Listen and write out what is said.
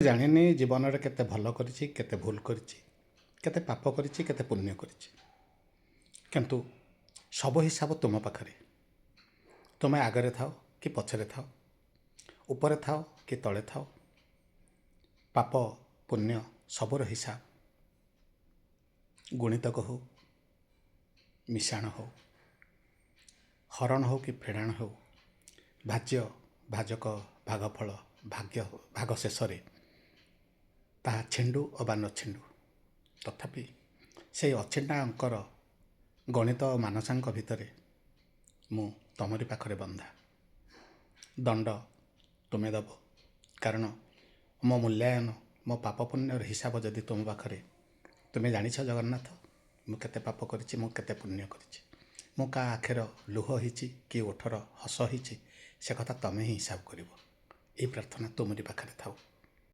ଜାଣିନି ଜୀବନରେ କେତେ ଭଲ କରିଛି, କେତେ ଭୁଲ କରିଛି, କେତେ ପାପ କରିଛି, କେତେ ପୁଣ୍ୟ କରିଛି। କିନ୍ତୁ ସବୁ ହିସାବ ତୁମ ପାଖରେ। ତୁମେ ଆଗରେ ଥାଅ କି ପଛରେ ଥାଅ, ଉପରେ ଥାଅ କି ତଳେ ଥାଅ, ପାପ ପୁଣ୍ୟ ସବୁର ହିସାବ ଗୁଣିତକ ହଉ, ମିଶାଣ ହଉ, ହରଣ ହଉ କି ଫେଡ଼ାଣ ହଉ, ଭାଜ୍ୟ ଭାଜକ ଭାଗଫଳ ଭାଗ ଶେଷରେ ତାହା ଛିଣ୍ଡୁ ଅବା ନ ଛିଣ୍ଡୁ, ତଥାପି ସେହି ଅଛିଣ୍ଡା ଅଙ୍କର ଗଣିତ ଓ ମାନସାଙ୍କ ଭିତରେ ମୁଁ ତମରି ପାଖରେ ବନ୍ଧା। ଦଣ୍ଡ ତୁମେ ଦେବ, କାରଣ ମୋ ମୂଲ୍ୟାୟନ, ମୋ ପାପ ପୁଣ୍ୟର ହିସାବ ଯଦି ତୁମ ପାଖରେ। ତୁମେ ଜାଣିଛ ଜଗନ୍ନାଥ, ମୁଁ କେତେ ପାପ କରିଛି, ମୁଁ କେତେ ପୁଣ୍ୟ କରିଛି, ମୁଁ କାହା ଆଖିର ଲୁହ ହେଇଛି କି ଓଠର ହସ ହେଇଛି, ସେ କଥା ତମେ ହିଁ ହିସାବ କରିବ। ଏହି ପ୍ରାର୍ଥନା ତୁମରି ପାଖରେ ଥାଉ।